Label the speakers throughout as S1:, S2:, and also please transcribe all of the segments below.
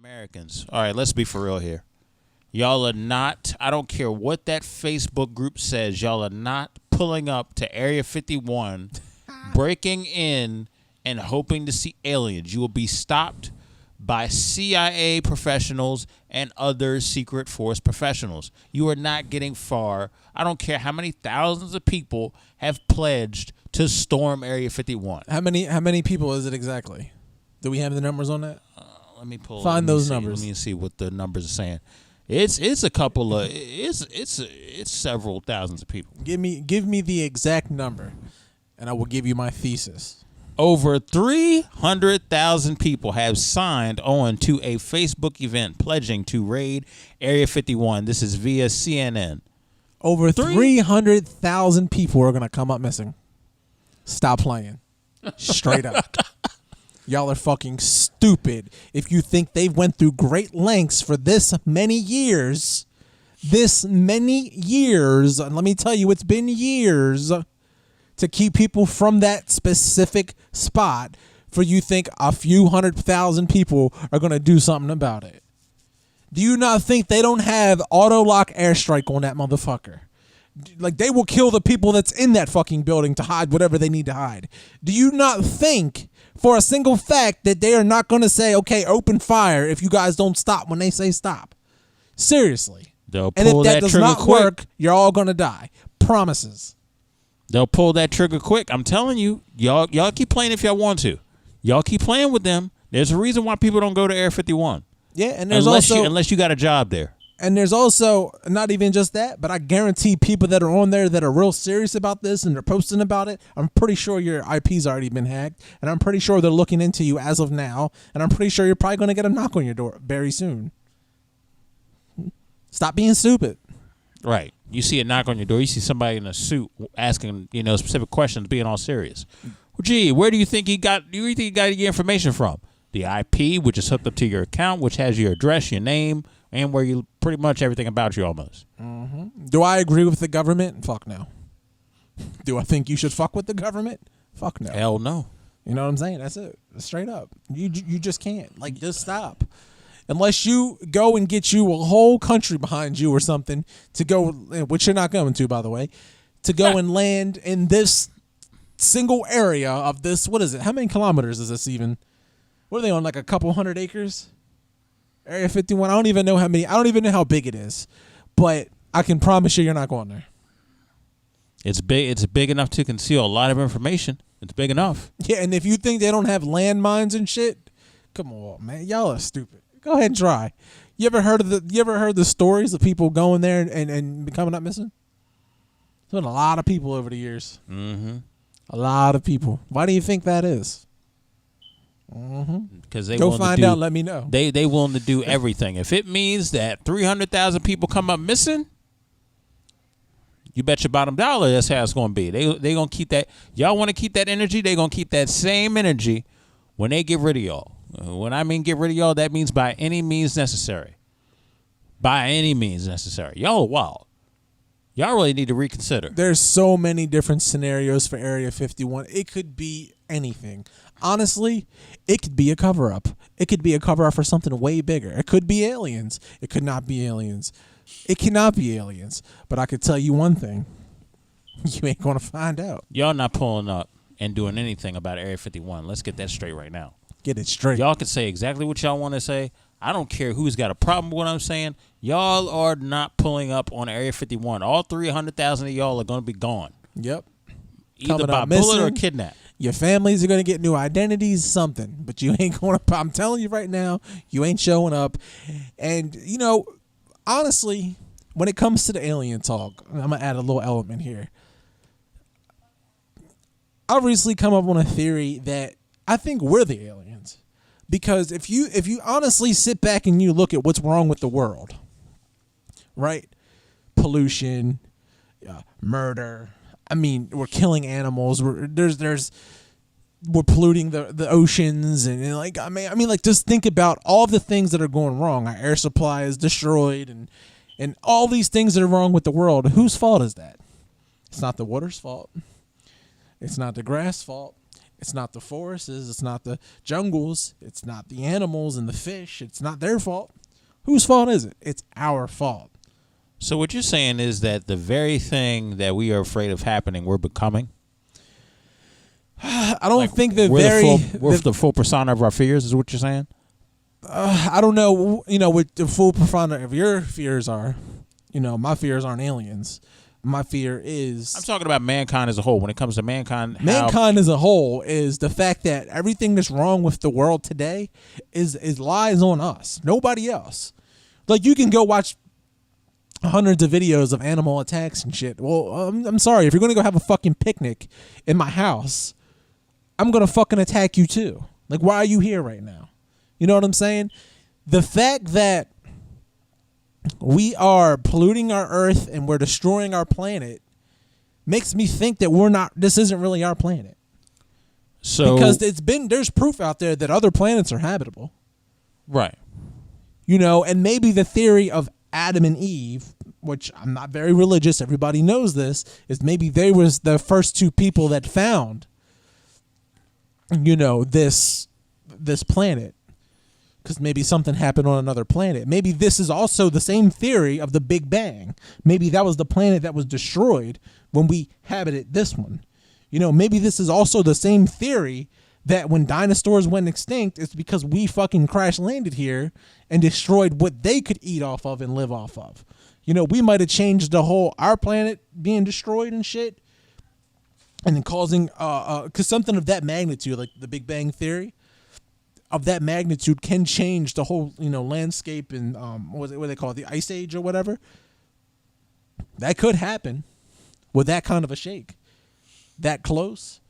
S1: Americans. All right, let's be for real here. Y'all are not, I don't care what that Facebook group says, y'all are not pulling up to Area 51, breaking in and hoping to see aliens. You will be stopped by CIA professionals and other secret force professionals. You are not getting far. I don't care how many thousands of people have pledged to storm Area 51.
S2: How many people is it exactly? Do we have the numbers on that?
S1: Let me pull.
S2: Find those numbers.
S1: Let me see what the numbers are saying. It's a couple of it's several thousands of people.
S2: Give me the exact number, and I will give you my thesis.
S1: Over 300,000 people have signed on to a Facebook event pledging to raid Area 51. This is via CNN.
S2: Over 300,000 people are gonna come up missing. Stop playing. Straight up. Y'all are fucking stupid if you think they went through great lengths for this many years. And let me tell you, it's been years to keep people from that specific spot for you think a few 100,000 people are going to do something about it. Do you not think they don't have auto-lock airstrike on that motherfucker? Like, they will kill the people that's in that fucking building to hide whatever they need to hide. Do you not think for a single fact that they are not going to say, okay, open fire if you guys don't stop when they say stop? Seriously.
S1: They'll
S2: and
S1: pull
S2: if that
S1: that
S2: does
S1: trigger
S2: not
S1: quick.
S2: work, you're all going to die. Promises.
S1: They'll pull that trigger quick. I'm telling you, y'all keep playing if y'all want to. Y'all keep playing with them. There's a reason why people don't go to Area 51.
S2: Yeah, and there's
S1: unless you got a job there.
S2: And there's also, not even just that, but I guarantee people that are on there that are real serious about this and they're posting about it, I'm pretty sure your IP's already been hacked, and I'm pretty sure they're looking into you as of now, and I'm pretty sure you're probably going to get a knock on your door very soon. Stop being stupid.
S1: Right. You see a knock on your door, you see somebody in a suit asking, specific questions, being all serious. Well, gee, where do you think he got your information from? The IP, which is hooked up to your account, which has your address, your name, and where you pretty much everything about you almost.
S2: Mm-hmm. Do I agree with the government? Fuck no. Do I think you should fuck with the government? Fuck no.
S1: Hell no.
S2: You know what I'm saying? That's it. Straight up. You just can't. Like, just stop. Unless you go and get you a whole country behind you or something to go, which you're not going to, by the way, to go and land in this single area of this. What is it? How many kilometers is this even? What are they on, like a couple 100 acres? Area 51. I don't even know how many. I don't even know how big it is, but I can promise you're not going there.
S1: It's big. It's big enough to conceal a lot of information. It's big enough.
S2: Yeah, and if you think they don't have landmines and shit, come on, man, y'all are stupid. Go ahead and try. You ever heard the stories of people going there and coming up missing? There's been a lot of people over the years.
S1: Mm-hmm.
S2: A lot of people. Why do you think that is?
S1: Because they
S2: go find out. Let me know.
S1: They willing to do everything. If it means that 300,000 people come up missing, you bet your bottom dollar that's how it's going to be. They gonna keep that. Y'all want to keep that energy? They gonna keep that same energy when they get rid of y'all. When I mean get rid of y'all, that means by any means necessary. By any means necessary. Y'all are wild. Y'all really need to reconsider.
S2: There's so many different scenarios for Area 51. It could be anything. Honestly, it could be a cover-up. It could be a cover-up for something way bigger. It could be aliens. It could not be aliens. It cannot be aliens. But I could tell you one thing. You ain't going to find out.
S1: Y'all not pulling up and doing anything about Area 51. Let's get that straight right now.
S2: Get it straight.
S1: Y'all can say exactly what y'all want to say. I don't care who's got a problem with what I'm saying. Y'all are not pulling up on Area 51. All 300,000 of y'all are going to be gone.
S2: Yep.
S1: Either by bullet or kidnap.
S2: Your families are going to get new identities, something. But you ain't going to, I'm telling you right now, you ain't showing up. And, honestly, when it comes to the alien talk, I'm going to add a little element here. I've recently come up on a theory that I think we're the aliens. Because if you honestly sit back and you look at what's wrong with the world, right? Pollution, murder. I mean, we're killing animals. We're polluting the oceans and like I mean like just think about all the things that are going wrong. Our air supply is destroyed and all these things that are wrong with the world. Whose fault is that? It's not the water's fault. It's not the grass fault. It's not the forests. It's not the jungles. It's not the animals and the fish. It's not their fault. Whose fault is it? It's our fault.
S1: So what you're saying is that the very thing that we are afraid of happening, we're becoming?
S2: I don't think
S1: we're the full persona of our fears is what you're saying?
S2: I don't know, what the full persona of your fears are. My fears aren't aliens. My fear is...
S1: I'm talking about mankind as a whole. When it comes to mankind...
S2: Mankind as a whole is the fact that everything that's wrong with the world today is lies on us. Nobody else. Like, you can go watch hundreds of videos of animal attacks and shit. Well, I'm sorry. If you're going to go have a fucking picnic in my house, I'm going to fucking attack you too. Like, why are you here right now? You know what I'm saying? The fact that we are polluting our earth and we're destroying our planet makes me think that this isn't really our planet.
S1: So,
S2: because there's proof out there that other planets are habitable.
S1: Right.
S2: And maybe the theory of Adam and Eve, which I'm not very religious, everybody knows this, is maybe they was the first two people that found, this planet. Because maybe something happened on another planet. Maybe this is also the same theory of the Big Bang. Maybe that was the planet that was destroyed when we habited this one. Maybe this is also the same theory that when dinosaurs went extinct, it's because we fucking crash landed here and destroyed what they could eat off of and live off of. We might have changed our planet being destroyed and shit, and then causing, because something of that magnitude, like the Big Bang theory, of that magnitude can change the whole, landscape and what they call it, the Ice Age or whatever. That could happen with that kind of a shake, that close.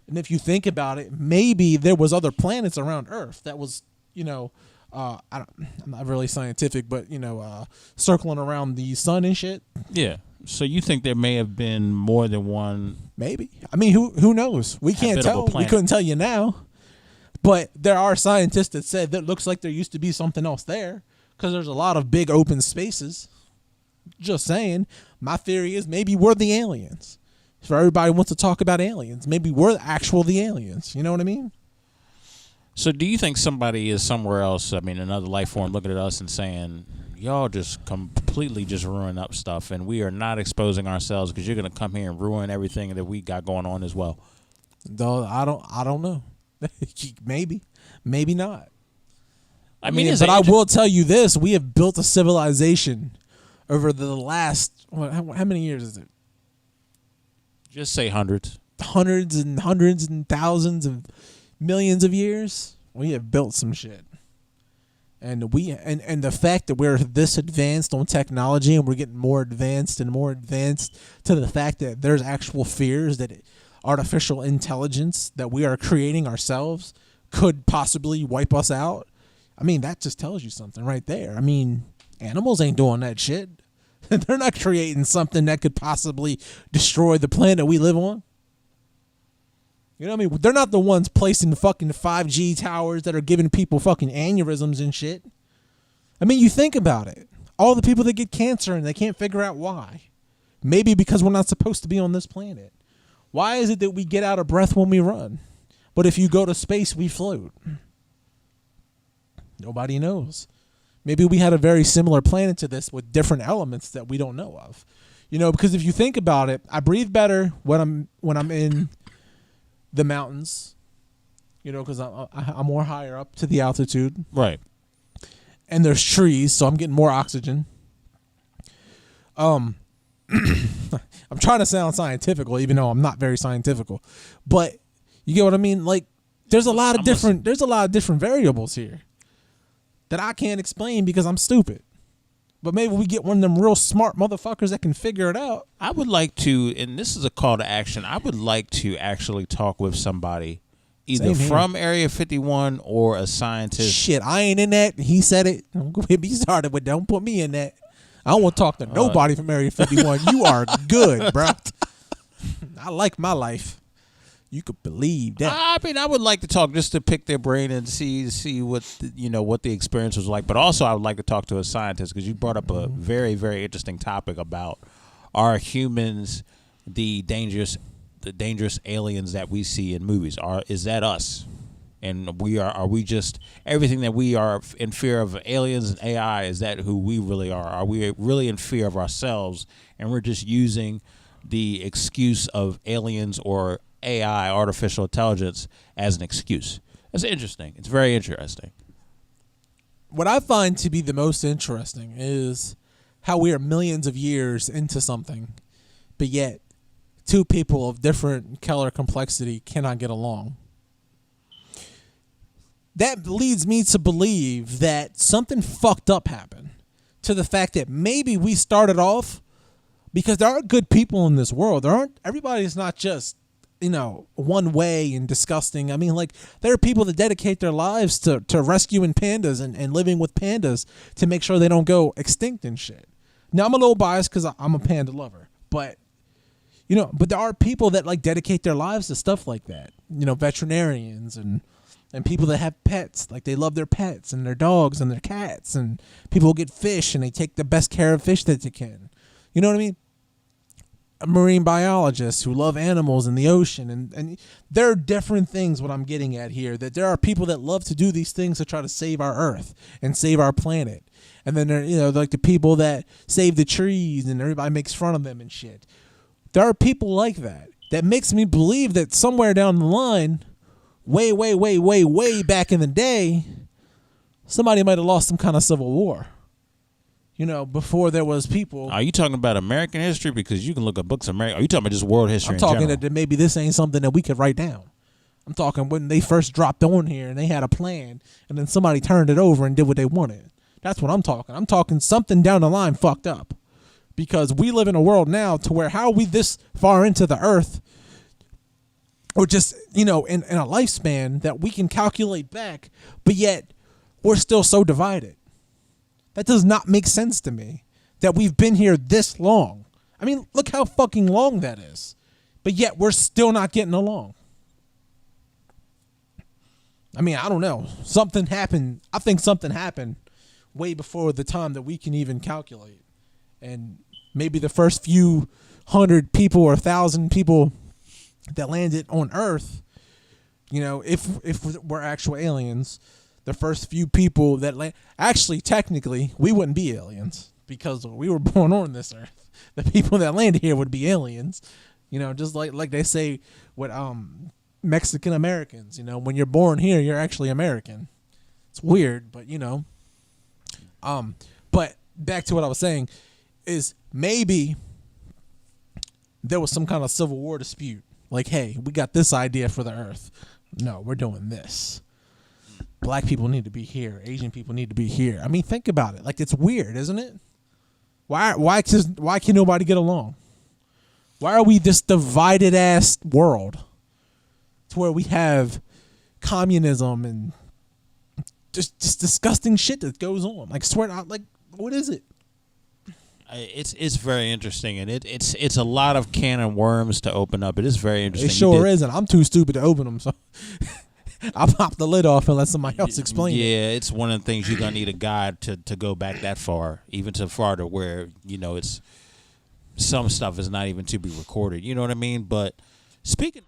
S2: And if you think about it, maybe there was other planets around Earth that was, I'm not really scientific, but circling around the sun and shit.
S1: Yeah. So you think there may have been more than one?
S2: Maybe. I mean, who knows? We can't tell.
S1: Planet.
S2: We couldn't tell you now. But there are scientists that said that looks like there used to be something else there because there's a lot of big open spaces. Just saying. My theory is maybe we're the aliens. If everybody wants to talk about aliens, maybe we're the aliens. You know what I mean?
S1: So do you think somebody is somewhere else, another life form, looking at us and saying, y'all just completely just ruin up stuff and we are not exposing ourselves because you're going to come here and ruin everything that we got going on as well?
S2: Though I don't know. Maybe not.
S1: I
S2: will tell you this: we have built a civilization over the last how many years is it?
S1: Just say hundreds
S2: and thousands of millions of years. We have built some shit, and the fact that we're this advanced on technology and we're getting more advanced to the fact that there's actual fears that artificial intelligence that we are creating ourselves could possibly wipe us out. That just tells you something right there. Animals ain't doing that shit. They're not creating something that could possibly destroy the planet we live on. You know what I mean? They're not the ones placing the fucking 5G towers that are giving people fucking aneurysms and shit. You think about it. All the people that get cancer and they can't figure out why. Maybe because we're not supposed to be on this planet. Why is it that we get out of breath when we run? But if you go to space, we float. Nobody knows. Maybe we had a very similar planet to this with different elements that we don't know of. Because if you think about it, I breathe better when I'm in the mountains. Because I'm more higher up to the altitude.
S1: Right.
S2: And there's trees, so I'm getting more oxygen. I'm trying to sound scientific, even though I'm not very scientific. But you get what I mean? Like, there's a lot of different variables here that I can't explain because I'm stupid. But maybe we get one of them real smart motherfuckers that can figure it out.
S1: I would like to, and this is a call to action, I would like to actually talk with somebody either from Area 51 or a scientist.
S2: Shit, I ain't in that. He said it. Don't get me started, but don't put me in that. I don't want to talk to nobody from Area 51. You are good, bro. I like my life. You could believe that.
S1: I would like to talk just to pick their brain and see what what the experience was like. But also, I would like to talk to a scientist because you brought up a very, very interesting topic about are humans the dangerous the dangerous aliens that we see in movies? Is that us? And are we just everything that we are in fear of aliens and AI? Is that who we really are? Are we really in fear of ourselves, and we're just using the excuse of aliens or AI, artificial intelligence, as an excuse? That's interesting. It's very interesting.
S2: What I find to be the most interesting is how we are millions of years into something, but yet two people of different color complexity cannot get along. That leads me to believe that something fucked up happened, to the fact that maybe we started off, because there are good people in this world. Everybody's not just, one way and disgusting. I mean, like, there are people that dedicate their lives to rescuing pandas and living with pandas to make sure they don't go extinct and shit. Now, I'm a little biased because I'm a panda lover, but there are people that like dedicate their lives to stuff like that. Veterinarians and people that have pets, like they love their pets and their dogs and their cats, and people get fish and they take the best care of fish that they can. You know what I mean? Marine biologists who love animals in the ocean, and there are different things. What I'm getting at here, that there are people that love to do these things to try to save our earth and save our planet. And then there, like the people that save the trees and everybody makes fun of them and shit. There are people like that. That makes me believe that somewhere down the line, way back in the day, somebody might have lost some kind of civil war. Before there was people.
S1: Are you talking about American history? Because you can look up books of America. Are you talking about just world history?
S2: I'm talking
S1: in general?
S2: that maybe this ain't something that we could write down. I'm talking when they first dropped on here and they had a plan, and then somebody turned it over and did what they wanted. That's what I'm talking. I'm talking something down the line fucked up. Because we live in a world now to where how are we this far into the earth, or just, in a lifespan that we can calculate back, but yet we're still so divided. That does not make sense to me, that we've been here this long. I mean, look how fucking long that is. But yet we're still not getting along. I mean, I don't know. Something happened. I think something happened way before the time that we can even calculate. And maybe the first few 100 people or 1,000 people that landed on Earth, if we're actual aliens, the first few people that actually, technically, we wouldn't be aliens because we were born on this Earth. The people that landed here would be aliens, just like they say with Mexican Americans. When you're born here, you're actually American. It's weird, but But back to what I was saying is maybe there was some kind of Civil War dispute. Like, hey, we got this idea for the Earth. No, we're doing this. Black people need to be here. Asian people need to be here. I mean, think about it. Like, it's weird, isn't it? Why can nobody get along? Why are we this divided ass world to where we have communism and just disgusting shit that goes on? Like, swear out, like, what is it?
S1: It's very interesting, and it's a lot of can of worms to open up. It is very interesting.
S2: It sure is, and I'm too stupid to open them, so I'll pop the lid off and let somebody else explain it.
S1: Yeah, it's one of the things you're going to need a guide to go back that far, even to far to where, it's some stuff is not even to be recorded. You know what I mean? But speaking...